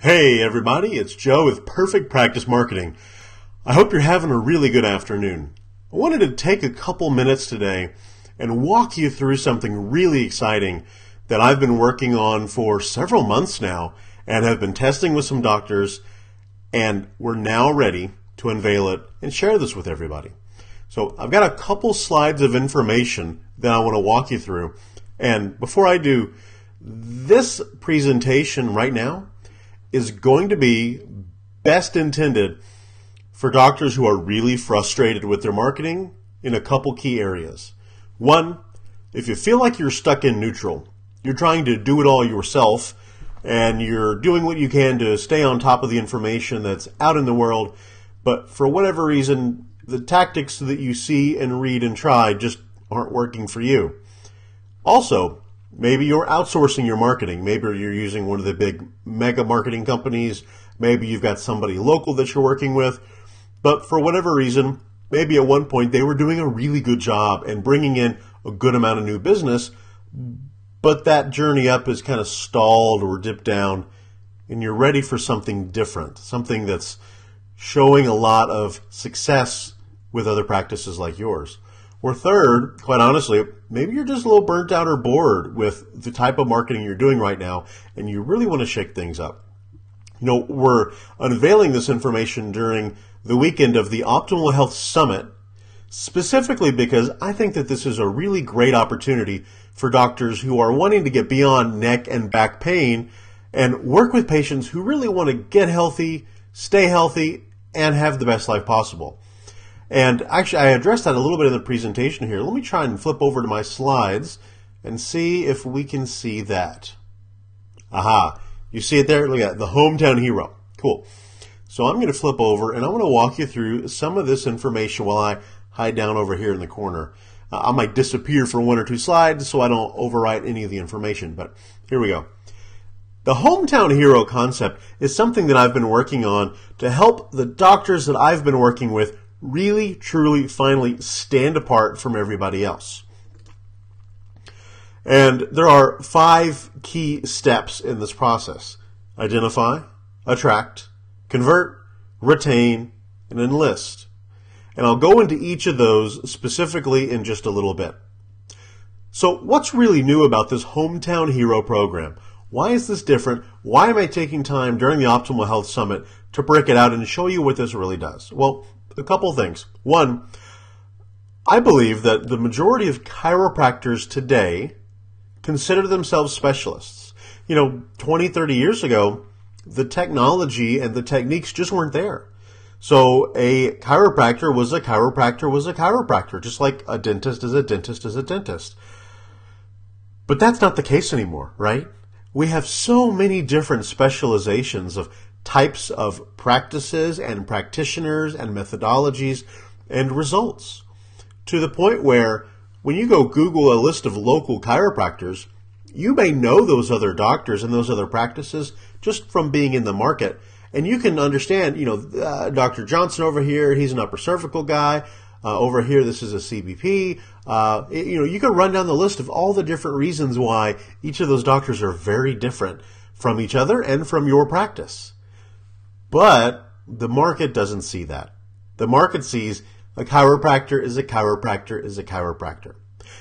Hey everybody, it's Joe with Perfect Practice Marketing. I hope you're having a really good afternoon. I wanted to take a couple minutes today and walk you through something really exciting that I've been working on for several months now and have been testing with some doctors, and we're now ready to unveil it and share this with everybody. So I've got a couple slides of information that I want to walk you through, and before I do, this presentation right now is going to be best intended for doctors who are really frustrated with their marketing in a couple key areas. One, if you feel like you're stuck in neutral, you're trying to do it all yourself, and you're doing what you can to stay on top of the information that's out in the world, but for whatever reason, the tactics that you see and read and try just aren't working for you. Also, maybe you're outsourcing your marketing. Maybe you're using one of the big mega marketing companies. Maybe you've got somebody local that you're working with. But for whatever reason, maybe at one point they were doing a really good job and bringing in a good amount of new business, but that journey up is kind of stalled or dipped down, and you're ready for something different, something that's showing a lot of success with other practices like yours. Or third, quite honestly, maybe you're just a little burnt out or bored with the type of marketing you're doing right now, and you really want to shake things up. You know, we're unveiling this information during the weekend of the Optimal Health Summit, specifically because I think that this is a really great opportunity for doctors who are wanting to get beyond neck and back pain and work with patients who really want to get healthy, stay healthy, and have the best life possible. And actually, I addressed that a little bit in the presentation here. Let me try and flip over to my slides and see if we can see that. Aha, you see it there? Look at it, the hometown hero. Cool. So I'm going to flip over and I want to walk you through some of this information while I hide down over here in the corner. I might disappear for one or two slides so I don't overwrite any of the information, but here we go. The hometown hero concept is something that I've been working on to help the doctors that I've been working with really, truly, finally stand apart from everybody else. And there are 5 key steps in this process: identify, attract, convert, retain, and enlist. And I'll go into each of those specifically in just a little bit. So what's really new about this Hometown Hero program? Why is this different? Why am I taking time during the Optimal Health Summit to break it out and show you what this really does? Well, a couple things. One, I believe that the majority of chiropractors today consider themselves specialists. You know, 20, 30 years ago, the technology and the techniques just weren't there. So a chiropractor was a chiropractor was a chiropractor, just like a dentist is a dentist is a dentist. But that's not the case anymore, right? We have so many different specializations of types of practices and practitioners and methodologies and results, to the point where when you go Google a list of local chiropractors, you may know those other doctors and those other practices just from being in the market. And you can understand, you know, Dr. Johnson over here, he's an upper cervical guy. Over here, this is a CBP. You know, you can run down the list of all the different reasons why each of those doctors are very different from each other and from your practice. But the market doesn't see that. The market sees a chiropractor is a chiropractor is a chiropractor.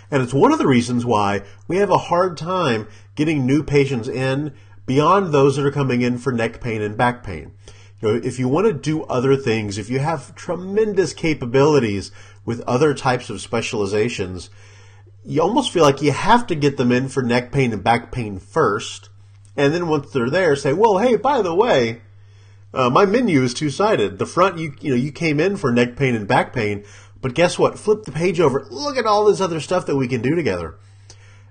And it's one of the reasons why we have a hard time getting new patients in beyond those that are coming in for neck pain and back pain. You know, if you want to do other things, if you have tremendous capabilities with other types of specializations, you almost feel like you have to get them in for neck pain and back pain first. And then once they're there, say, well, hey, by the way, my menu is two-sided. The front, you came in for neck pain and back pain, but guess what? Flip the page over. Look at all this other stuff that we can do together.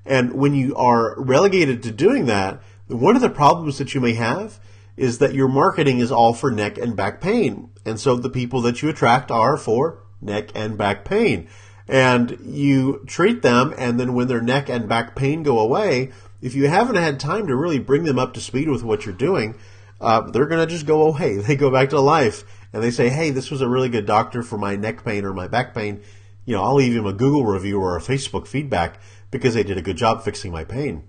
And when you are relegated to doing that, one of the problems that you may have is that your marketing is all for neck and back pain. And so the people that you attract are for neck and back pain. And you treat them, and then when their neck and back pain go away, if you haven't had time to really bring them up to speed with what you're doing, they're going to just go away. They go back to life, and they say, hey, this was a really good doctor for my neck pain or my back pain. You know, I'll leave him a Google review or a Facebook feedback because they did a good job fixing my pain.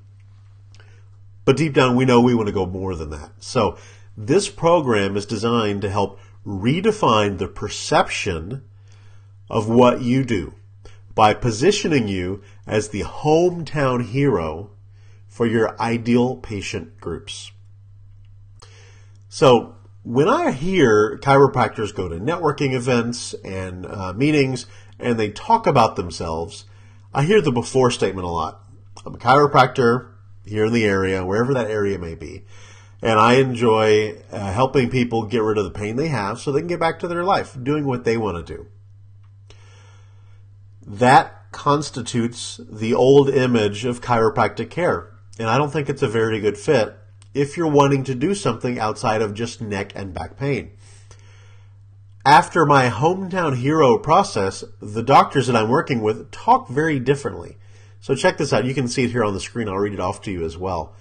But deep down, we know we want to go more than that. So This program is designed to help redefine the perception of what you do by positioning you as the hometown hero for your ideal patient groups. So when I hear chiropractors go to networking events and meetings and they talk about themselves, I hear the before statement a lot. I'm a chiropractor here in the area, wherever that area may be, and I enjoy helping people get rid of the pain they have so they can get back to their life, doing what they want to do. That constitutes the old image of chiropractic care, and I don't think it's a very good fit if you're wanting to do something outside of just neck and back pain. After my hometown hero process, the doctors that I'm working with talk very differently. So check this out. You can see it here on the screen. I'll read it off to you as well.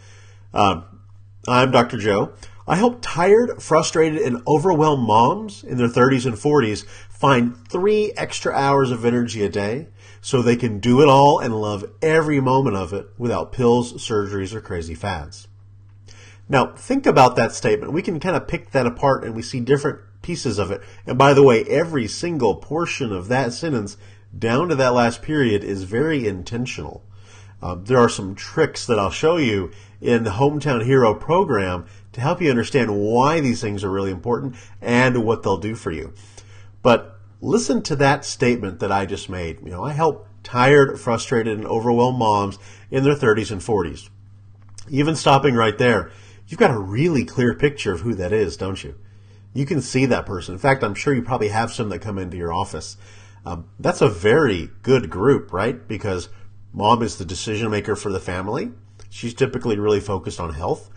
I'm Dr. Joe. I help tired, frustrated, and overwhelmed moms in their 30s and 40s find 3 extra hours of energy a day so they can do it all and love every moment of it without pills, surgeries, or crazy fads. Now, think about that statement. We can kind of pick that apart and we see different pieces of it. And by the way, every single portion of that sentence down to that last period is very intentional. There are some tricks that I'll show you in the Hometown Hero program to help you understand why these things are really important and what they'll do for you. But listen to that statement that I just made. You know, I help tired, frustrated, and overwhelmed moms in their 30s and 40s. Even stopping right there, you've got a really clear picture of who that is, don't you? You can see that person. In fact, I'm sure you probably have some that come into your office. That's a very good group, right? Because mom is the decision maker for the family. She's typically really focused on health.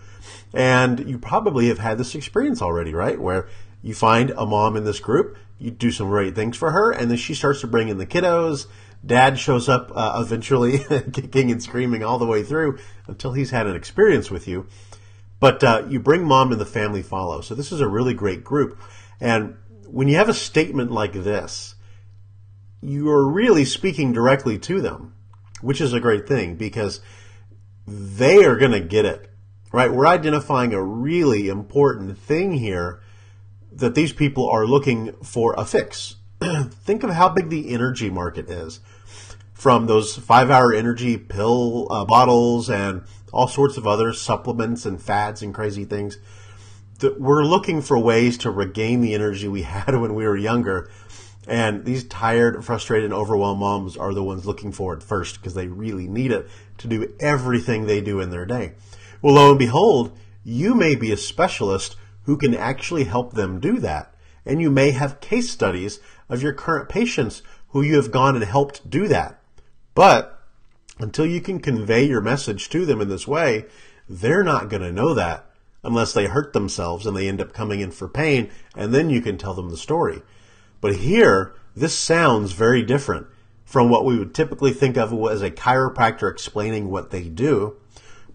And you probably have had this experience already, right? Where you find a mom in this group, you do some great things for her, and then she starts to bring in the kiddos. Dad shows up eventually, kicking and screaming all the way through until he's had an experience with you. But you bring mom and the family follow. So this is a really great group. And when you have a statement like this, you are really speaking directly to them, which is a great thing because they are going to get it, right? We're identifying a really important thing here that these people are looking for a fix. Think of how big the energy market is. From those 5-hour energy pill bottles and all sorts of other supplements and fads and crazy things. We're looking for ways to regain the energy we had when we were younger. And these tired, frustrated, and overwhelmed moms are the ones looking for it first because they really need it to do everything they do in their day. Well, lo and behold, you may be a specialist who can actually help them do that. And you may have case studies of your current patients who you have gone and helped do that. But until you can convey your message to them in this way, they're not going to know that unless they hurt themselves and they end up coming in for pain, and then you can tell them the story. But here, this sounds very different from what we would typically think of as a chiropractor explaining what they do.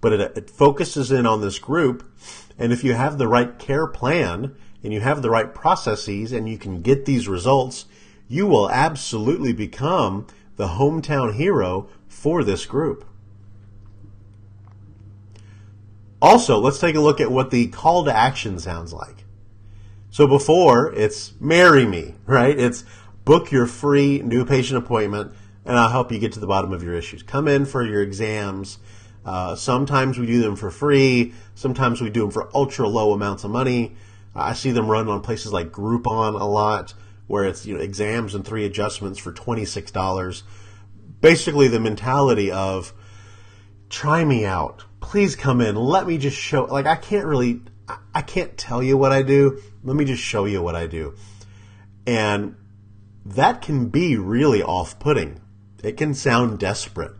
But it focuses in on this group, and if you have the right care plan and you have the right processes and you can get these results, you will absolutely become the hometown hero for this group. Also, let's take a look at what the call to action sounds like. So before, it's marry me, right? It's book your free new patient appointment and I'll help you get to the bottom of your issues. Come in for your exams. Sometimes we do them for free. Sometimes we do them for ultra low amounts of money. I see them run on places like Groupon a lot, where it's exams and 3 adjustments for $26. Basically the mentality of try me out. Please come in. Let me just show. Like I can't tell you what I do. Let me just show you what I do. And that can be really off-putting. It can sound desperate.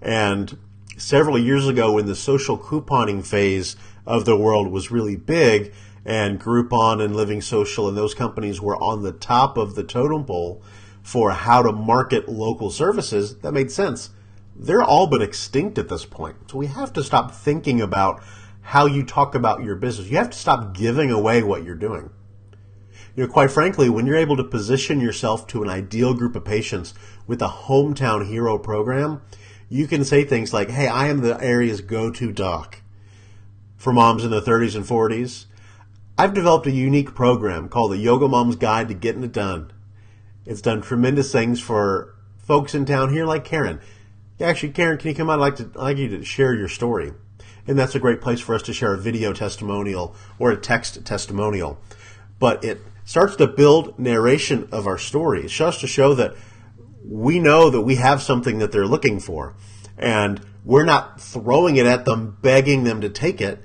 And several years ago when the social couponing phase of the world was really big and Groupon and Living Social and those companies were on the top of the totem pole for how to market local services, that made sense. They're all but extinct at this point. So we have to stop thinking about how you talk about your business. You have to stop giving away what you're doing. Quite frankly, when you're able to position yourself to an ideal group of patients with a hometown hero program, you can say things like, hey, I am the area's go-to doc for moms in their 30s and 40s. I've developed a unique program called the Yoga Mom's Guide to Getting It Done. It's done tremendous things for folks in town here like Karen. Actually, Karen, can you come out? I'd like you to share your story. And that's a great place for us to share a video testimonial or a text testimonial. But it starts to build narration of our story. It starts to show that we know that we have something that they're looking for. And we're not throwing it at them, begging them to take it.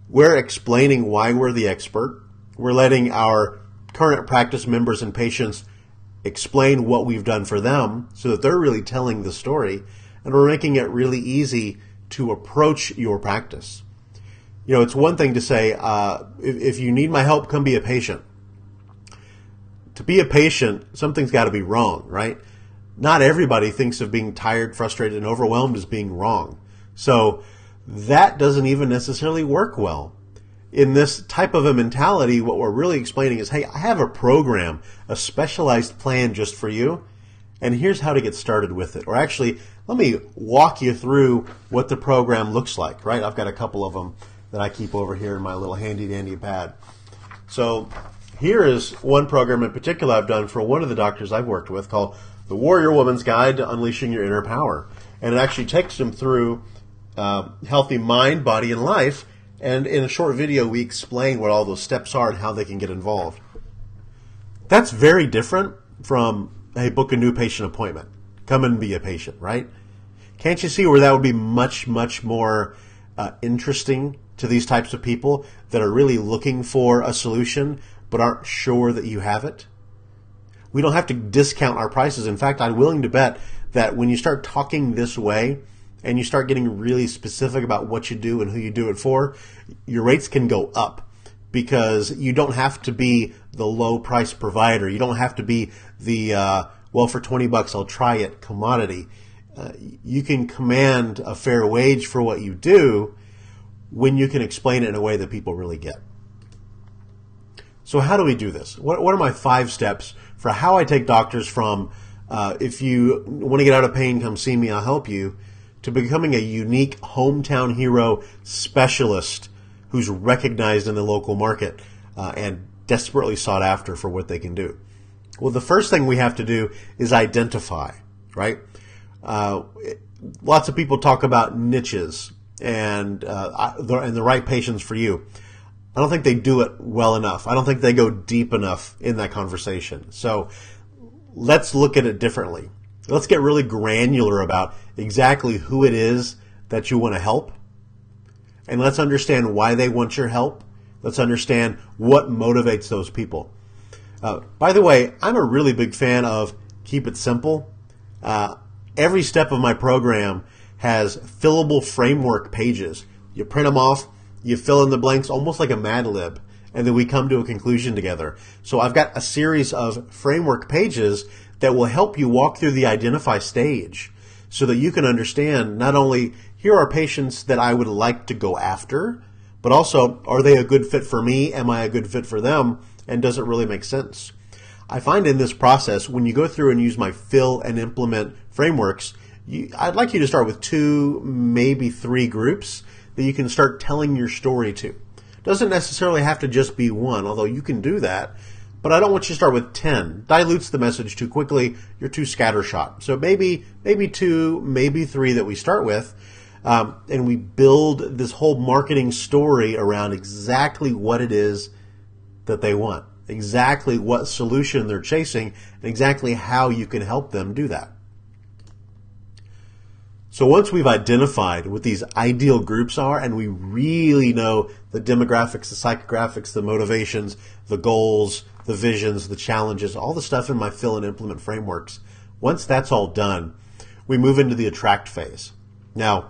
We're explaining why we're the expert. We're letting our current practice members and patients explain what we've done for them so that they're really telling the story. And we're making it really easy to approach your practice. You know, it's one thing to say, if you need my help, come be a patient. To be a patient, something's got to be wrong, right? Not everybody thinks of being tired, frustrated, and overwhelmed as being wrong. So that doesn't even necessarily work well. In this type of a mentality, what we're really explaining is, hey, I have a program, a specialized plan just for you, and here's how to get started with it. Or actually, let me walk you through what the program looks like, right? I've got a couple of them that I keep over here in my little handy-dandy pad. So here is one program in particular I've done for one of the doctors I've worked with called The Warrior Woman's Guide to Unleashing Your Inner Power. And it actually takes them through healthy mind, body, and life. And in a short video, we explain what all those steps are and how they can get involved. That's very different from, hey, book a new patient appointment. Come and be a patient, right? Can't you see where that would be much, much more interesting to these types of people that are really looking for a solution but aren't sure that you have it? We don't have to discount our prices. In fact, I'm willing to bet that when you start talking this way and you start getting really specific about what you do and who you do it for, your rates can go up because you don't have to be the low price provider. You don't have to be the, well, for $20 I'll try it commodity. You can command a fair wage for what you do when you can explain it in a way that people really get. So how do we do this? What are my 5 steps for how I take doctors from if you want to get out of pain, come see me, I'll help you, to becoming a unique hometown hero specialist who's recognized in the local market and desperately sought after for what they can do? Well, the first thing we have to do is identify, right? Lots of people talk about niches and the right patients for you. I don't think they do it well enough. I don't think they go deep enough in that conversation. So let's look at it differently. Let's get really granular about exactly who it is that you want to help. And let's understand why they want your help. Let's understand what motivates those people. By the way, I'm a really big fan of keep it simple. Every step of my program has fillable framework pages. You print them off, you fill in the blanks almost like a Mad Lib, and then we come to a conclusion together. So I've got a series of framework pages that will help you walk through the identify stage so that you can understand not only here are patients that I would like to go after, but also are they a good fit for me? Am I a good fit for them? And does it really make sense? I find in this process, when you go through and use my fill and implement frameworks, I'd like you to start with 2, maybe 3 groups that you can start telling your story to. Doesn't necessarily have to just be one, although you can do that. But I don't want you to start with 10. Dilutes the message too quickly. You're too scattershot. So maybe 2, maybe 3 that we start with. And we build this whole marketing story around exactly what it is that they want, exactly what solution they're chasing, and exactly how you can help them do that. So once we've identified what these ideal groups are and we really know the demographics, the psychographics, the motivations, the goals, the visions, the challenges, all the stuff in my fill and implement frameworks, once that's all done, we move into the attract phase. Now,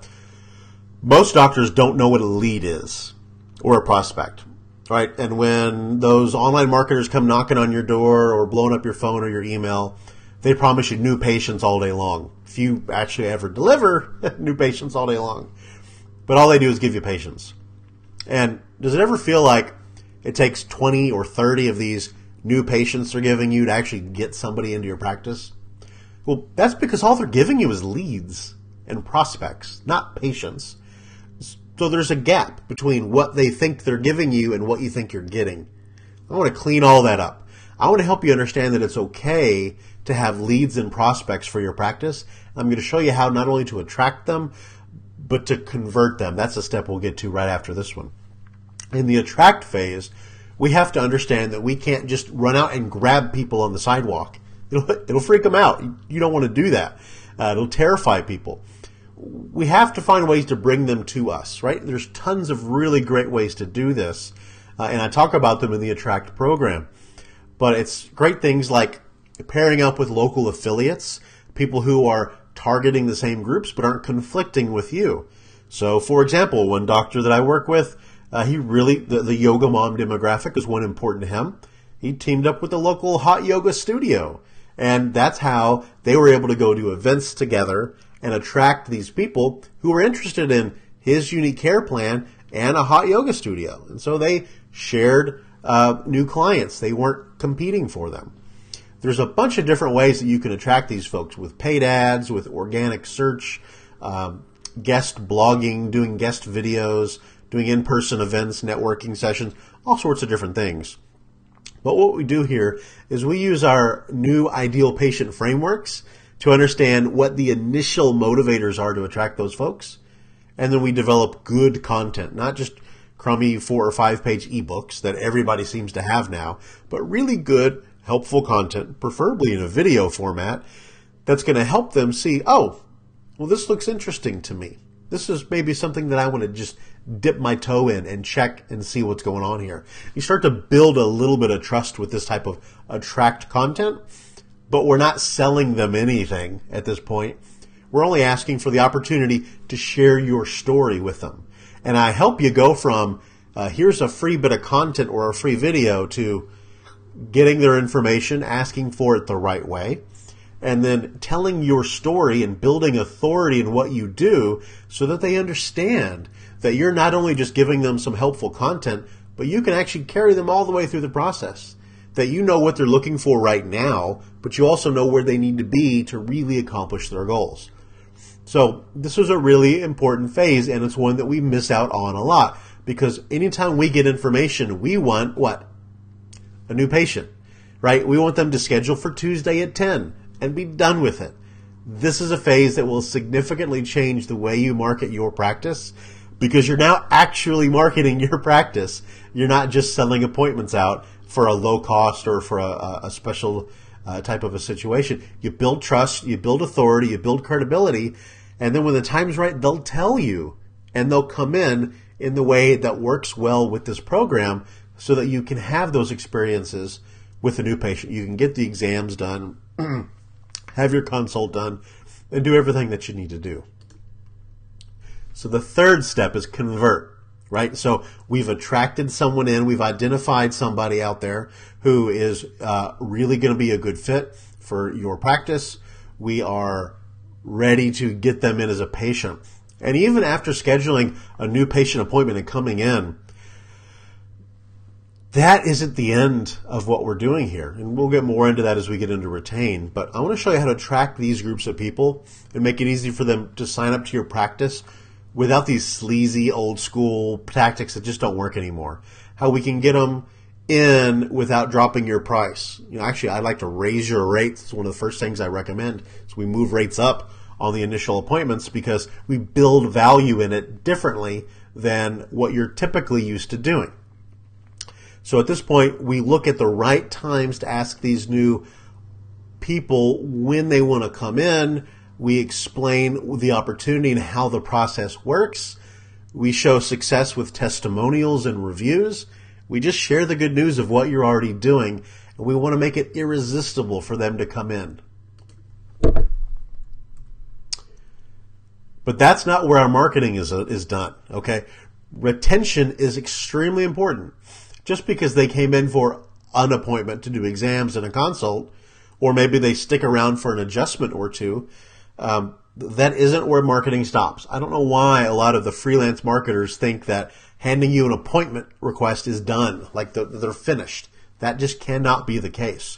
most doctors don't know what a lead is or a prospect, right? And when those online marketers come knocking on your door or blowing up your phone or your email, they promise you new patients all day long. Few actually ever deliver new patients all day long. But all they do is give you patients. And does it ever feel like it takes 20 or 30 of these new patients they're giving you to actually get somebody into your practice? Well, that's because all they're giving you is leads and prospects, not patients. So there's a gap between what they think they're giving you and what you think you're getting. I want to clean all that up. I want to help you understand that it's okay to have leads and prospects for your practice. I'm going to show you how not only to attract them, but to convert them. That's a step we'll get to right after this one. In the attract phase, we have to understand that we can't just run out and grab people on the sidewalk. It'll freak them out. You don't want to do that. It'll terrify people. We have to find ways to bring them to us, right? There's tons of really great ways to do this, and I talk about them in the Attract program. But it's great things like pairing up with local affiliates, people who are targeting the same groups but aren't conflicting with you. So, for example, one doctor that I work with, the yoga mom demographic is one important to him. He teamed up with a local hot yoga studio, and that's how they were able to go to events together and attract these people who were interested in his unique care plan and a hot yoga studio. And so they shared new clients. They weren't competing for them. There's a bunch of different ways that you can attract these folks with paid ads, with organic search, guest blogging, doing guest videos, doing in-person events, networking sessions, all sorts of different things. But what we do here is we use our new ideal patient frameworks to understand what the initial motivators are to attract those folks. And then we develop good content, not just crummy 4 or 5 page ebooks that everybody seems to have now, but really good, helpful content, preferably in a video format, that's going to help them see, oh, well, this looks interesting to me. This is maybe something that I want to just dip my toe in and check and see what's going on here. You start to build a little bit of trust with this type of attract content, but we're not selling them anything at this point. We're only asking for the opportunity to share your story with them. And I help you go from here's a free bit of content or a free video to getting their information, asking for it the right way, and then telling your story and building authority in what you do so that they understand that you're not only just giving them some helpful content, but you can actually carry them all the way through the process. That you know what they're looking for right now, but you also know where they need to be to really accomplish their goals. So this was a really important phase, and it's one that we miss out on a lot, because anytime we get information, we want what? A new patient, right? We want them to schedule for Tuesday at 10 and be done with it. This is a phase that will significantly change the way you market your practice, because you're now actually marketing your practice. You're not just selling appointments out for a low cost or for a special type of a situation. You build trust, you build authority, you build credibility, and then when the time's right, they'll tell you, and they'll come in the way that works well with this program so that you can have those experiences with a new patient. You can get the exams done, have your consult done, and do everything that you need to do. So the third step is convert, right? So we've attracted someone in, we've identified somebody out there who is really going to be a good fit for your practice. We are ready to get them in as a patient. And even after scheduling a new patient appointment and coming in, that isn't the end of what we're doing here. And we'll get more into that as we get into retain. But I want to show you how to attract these groups of people and make it easy for them to sign up to your practice without these sleazy old school tactics that just don't work anymore. How we can get them in without dropping your price. Actually, I'd like to raise your rates. It's one of the first things I recommend. So we move rates up on the initial appointments because we build value in it differently than what you're typically used to doing. So at this point, we look at the right times to ask these new people when they want to come in. We explain the opportunity and how the process works. We show success with testimonials and reviews. We just share the good news of what you're already doing, and we want to make it irresistible for them to come in. But that's not where our marketing is done, okay? Retention is extremely important. Just because they came in for an appointment to do exams and a consult, or maybe they stick around for an adjustment or two, that isn't where marketing stops. I don't know why a lot of the freelance marketers think that handing you an appointment request is done, like they're finished. That just cannot be the case.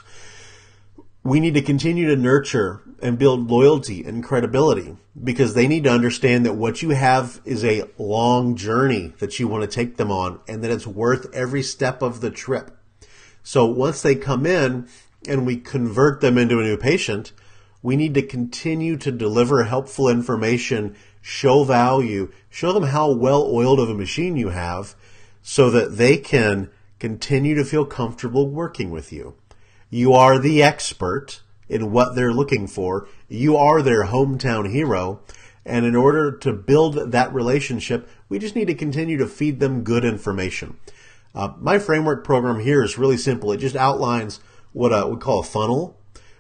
We need to continue to nurture and build loyalty and credibility because they need to understand that what you have is a long journey that you want to take them on and that it's worth every step of the trip. So once they come in and we convert them into a new patient, we need to continue to deliver helpful information, show value, show them how well-oiled of a machine you have so that they can continue to feel comfortable working with you. You are the expert in what they're looking for. You are their hometown hero. And in order to build that relationship, we just need to continue to feed them good information. My framework program here is really simple. It just outlines what we call a funnel,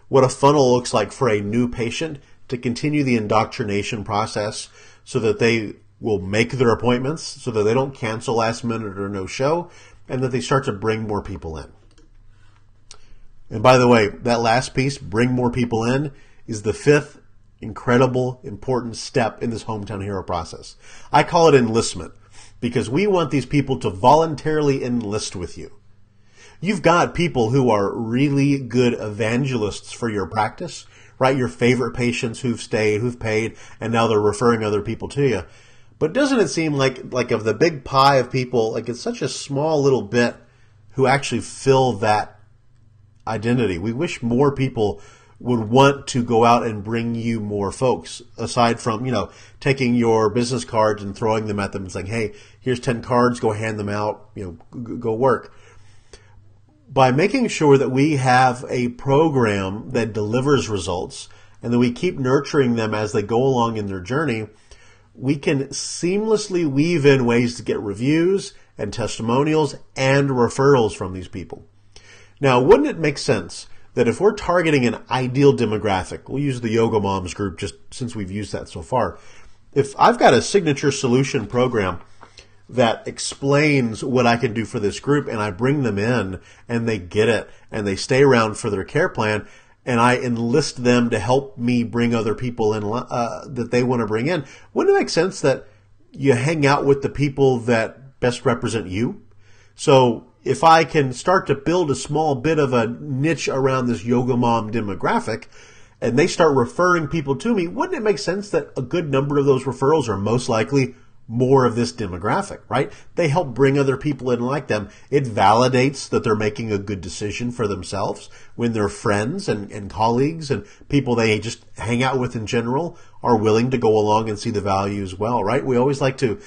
what a funnel looks like for a new patient to continue the indoctrination process so that they will make their appointments, so that they don't cancel last minute or no show, and that they start to bring more people in. And by the way, that last piece, bring more people in, is the fifth incredible, important step in this hometown hero process. I call it enlistment because we want these people to voluntarily enlist with you. You've got people who are really good evangelists for your practice, right? Your favorite patients who've stayed, who've paid, and now they're referring other people to you. But doesn't it seem like of the big pie of people, like it's such a small little bit who actually fill that identity? We wish more people would want to go out and bring you more folks, aside from, taking your business cards and throwing them at them and saying, hey, here's 10 cards, go hand them out, go work. By making sure that we have a program that delivers results and that we keep nurturing them as they go along in their journey, we can seamlessly weave in ways to get reviews and testimonials and referrals from these people. Now, wouldn't it make sense that if we're targeting an ideal demographic, we'll use the Yoga Moms group just since we've used that so far. If I've got a signature solution program that explains what I can do for this group and I bring them in and they get it and they stay around for their care plan and I enlist them to help me bring other people in that they want to bring in, wouldn't it make sense that you hang out with the people that best represent you? So if I can start to build a small bit of a niche around this yoga mom demographic and they start referring people to me, wouldn't it make sense that a good number of those referrals are most likely more of this demographic, right? They help bring other people in like them. It validates that they're making a good decision for themselves when their friends and colleagues and people they just hang out with in general are willing to go along and see the value as well, right? We always like to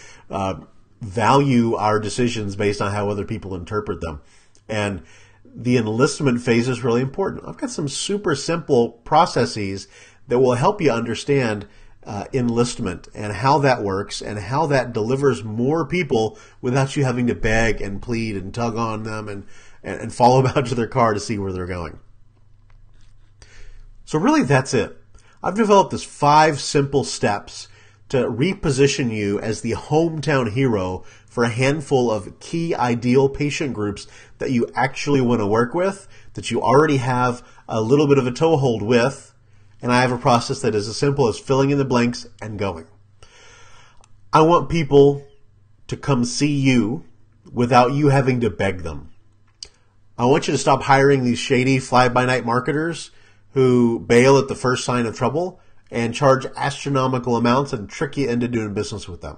value our decisions based on how other people interpret them. And the enlistment phase is really important. I've got some super simple processes that will help you understand enlistment and how that works and how that delivers more people without you having to beg and plead and tug on them and follow them out to their car to see where they're going. So really that's it. I've developed this 5 simple steps to reposition you as the hometown hero for a handful of key ideal patient groups that you actually want to work with, that you already have a little bit of a toehold with. And I have a process that is as simple as filling in the blanks and going. I want people to come see you without you having to beg them. I want you to stop hiring these shady fly-by-night marketers who bail at the first sign of trouble and charge astronomical amounts and trick you into doing business with them.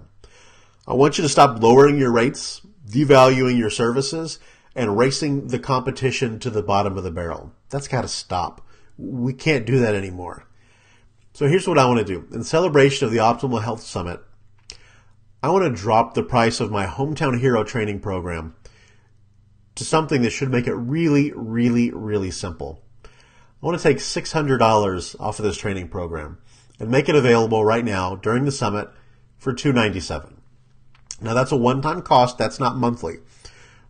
I want you to stop lowering your rates, devaluing your services, and racing the competition to the bottom of the barrel. That's got to stop. We can't do that anymore. So here's what I want to do. In celebration of the Optimal Health Summit, I want to drop the price of my Hometown Hero training program to something that should make it really, really, really simple. I want to take $600 off of this training program and make it available right now during the summit for $297. Now that's a one-time cost. That's not monthly.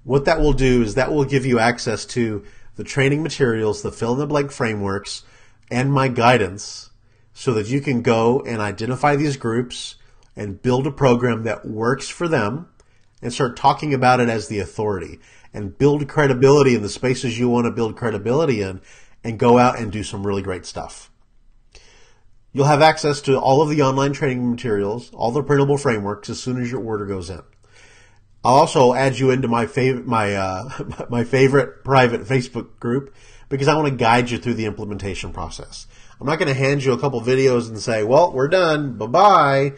What that will do is that will give you access to the training materials, the fill-in-the-blank frameworks, and my guidance so that you can go and identify these groups and build a program that works for them and start talking about it as the authority and build credibility in the spaces you want to build credibility in and go out and do some really great stuff. You'll have access to all of the online training materials, all the printable frameworks as soon as your order goes in. I'll also add you into my favorite private Facebook group because I want to guide you through the implementation process. I'm not going to hand you a couple videos and say, well, we're done, bye-bye.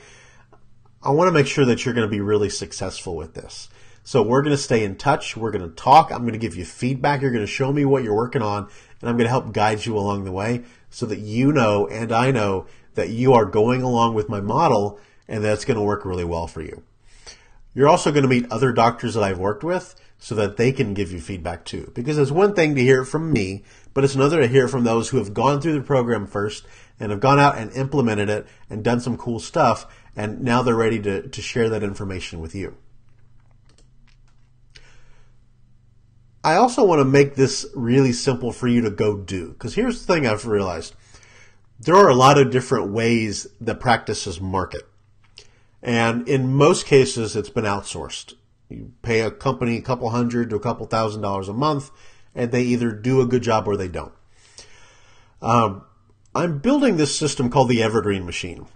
I want to make sure that you're going to be really successful with this. So we're going to stay in touch. We're going to talk. I'm going to give you feedback. You're going to show me what you're working on, and I'm going to help guide you along the way so that you know and I know that you are going along with my model and that's going to work really well for you. You're also going to meet other doctors that I've worked with so that they can give you feedback too. Because it's one thing to hear it from me, but it's another to hear it from those who have gone through the program first and have gone out and implemented it and done some cool stuff, and now they're ready to share that information with you. I also want to make this really simple for you to go do. Because here's the thing I've realized. There are a lot of different ways that practices market. And in most cases, it's been outsourced. You pay a company a couple hundred to a couple $1,000s a month, and they either do a good job or they don't. I'm building this system called the Evergreen Machine.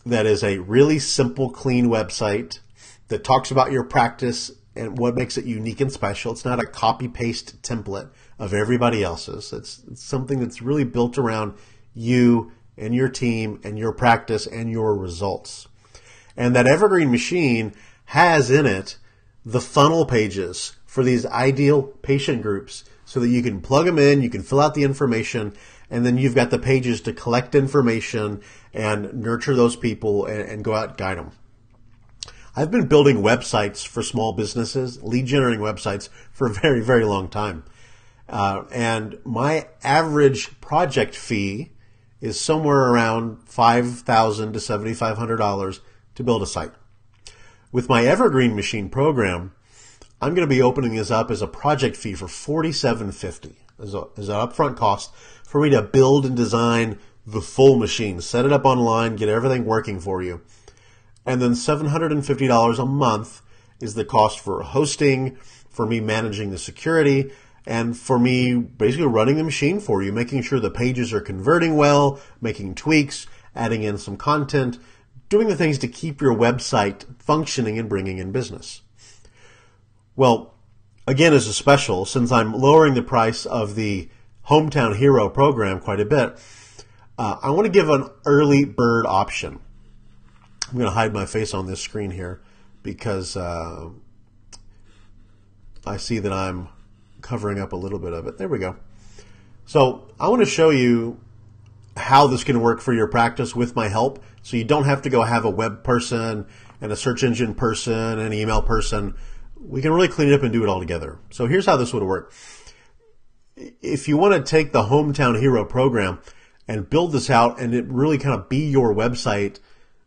That is a really simple, clean website that talks about your practice and what makes it unique and special. It's not a copy-paste template of everybody else's. It's something that's really built around you and your team and your practice and your results. And that Evergreen Machine has in it the funnel pages for these ideal patient groups so that you can plug them in, you can fill out the information, and then you've got the pages to collect information and nurture those people and go out and guide them. I've been building websites for small businesses, lead generating websites, for a very, very long time. And my average project fee is somewhere around $5,000 to $7,500 to build a site. With my Evergreen Machine program, I'm going to be opening this up as a project fee for $4,750 as an upfront cost for me to build and design the full machine, set it up online, get everything working for you. And then $750 a month is the cost for hosting, for me managing the security, and for me basically running the machine for you, making sure the pages are converting well, making tweaks, adding in some content, doing the things to keep your website functioning and bringing in business. Well, again, as a special, since I'm lowering the price of the Hometown Hero program quite a bit, I want to give an early bird option. I'm going to hide my face on this screen here because I see that I'm covering up a little bit of it. There we go. So I want to show you how this can work for your practice with my help, so you don't have to go have a web person and a search engine person and an email person. We can really clean it up and do it all together. So here's how this would work. If you want to take the Hometown Hero program and build this out and it really kind of be your website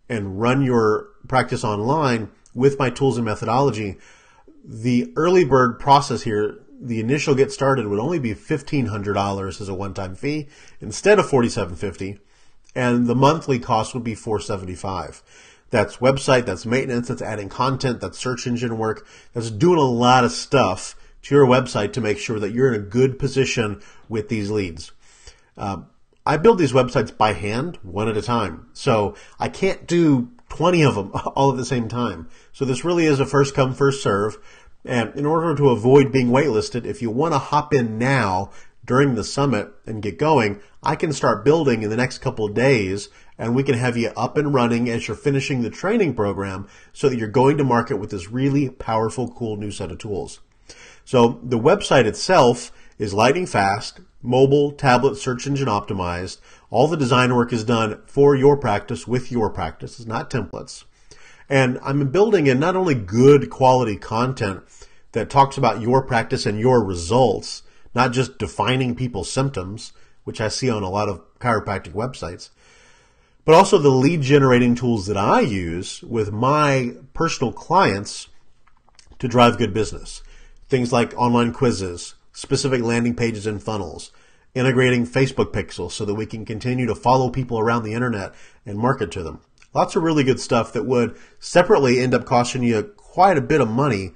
and run your practice online with my tools and methodology, the early bird process here, the initial get started would only be $1,500 as a one-time fee instead of $4,750, and the monthly cost would be $475. That's website, that's maintenance, that's adding content, that's search engine work, that's doing a lot of stuff to your website to make sure that you're in a good position with these leads. I build these websites by hand, one at a time. So I can't do 20 of them all at the same time. So this really is a first come, first serve. And in order to avoid being waitlisted, if you want to hop in now during the summit and get going, I can start building in the next couple of days, and we can have you up and running as you're finishing the training program so that you're going to market with this really powerful, cool new set of tools. So the website itself is lightning fast, mobile, tablet, search engine optimized. All the design work is done for your practice, with your practice. It's not templates. And I'm building in not only good quality content that talks about your practice and your results, not just defining people's symptoms, which I see on a lot of chiropractic websites, but also the lead generating tools that I use with my personal clients to drive good business. Things like online quizzes, specific landing pages and funnels, integrating Facebook pixels so that we can continue to follow people around the internet and market to them. Lots of really good stuff that would separately end up costing you quite a bit of money.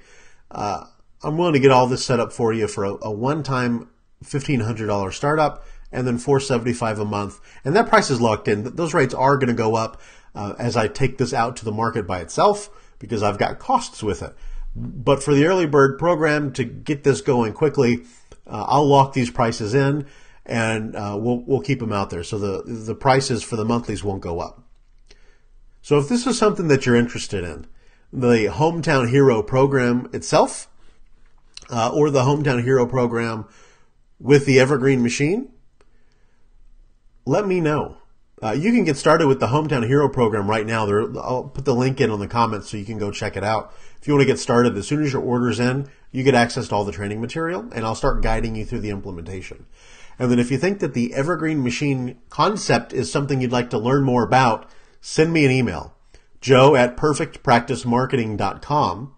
I'm willing to get all this set up for you for a one-time $1,500 startup and then $475 a month. And that price is locked in. Those rates are going to go up as I take this out to the market by itself because I've got costs with it. But for the early bird program, to get this going quickly, I'll lock these prices in. and we'll keep them out there. So the prices for the monthlies won't go up. So if this is something that you're interested in, the Hometown Hero program itself, or the Hometown Hero program with the Evergreen Machine, let me know. You can get started with the Hometown Hero program right now. I'll put the link in on the comments so you can go check it out. If you want to get started, as soon as your order's in, you get access to all the training material, and I'll start guiding you through the implementation. And then if you think that the Evergreen Machine concept is something you'd like to learn more about, send me an email, joe@perfectpracticemarketing.com,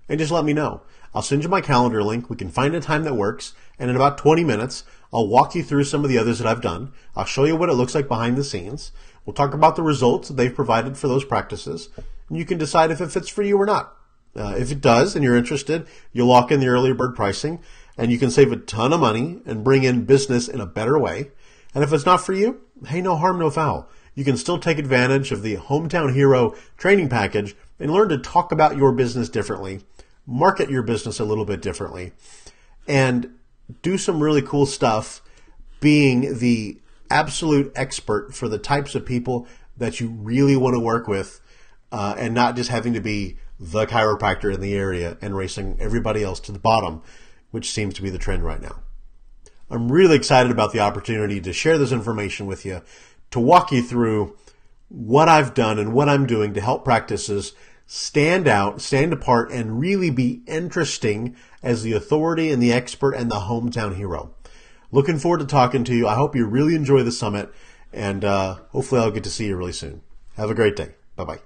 and just let me know. I'll send you my calendar link. We can find a time that works, and in about 20 minutes, I'll walk you through some of the others that I've done. I'll show you what it looks like behind the scenes. We'll talk about the results that they've provided for those practices, and you can decide if it fits for you or not. If it does and you're interested, you'll lock in the early bird pricing, and you can save a ton of money and bring in business in a better way. And if it's not for you, hey, no harm, no foul. You can still take advantage of the Hometown Hero training package and learn to talk about your business differently, market your business a little bit differently, and do some really cool stuff being the absolute expert for the types of people that you really want to work with, and not just having to be the chiropractor in the area and racing everybody else to the bottom, which seems to be the trend right now. I'm really excited about the opportunity to share this information with you, to walk you through what I've done and what I'm doing to help practices stand out, stand apart, and really be interesting as the authority and the expert and the Hometown Hero. Looking forward to talking to you. I hope you really enjoy the summit, and hopefully I'll get to see you really soon. Have a great day. Bye-bye.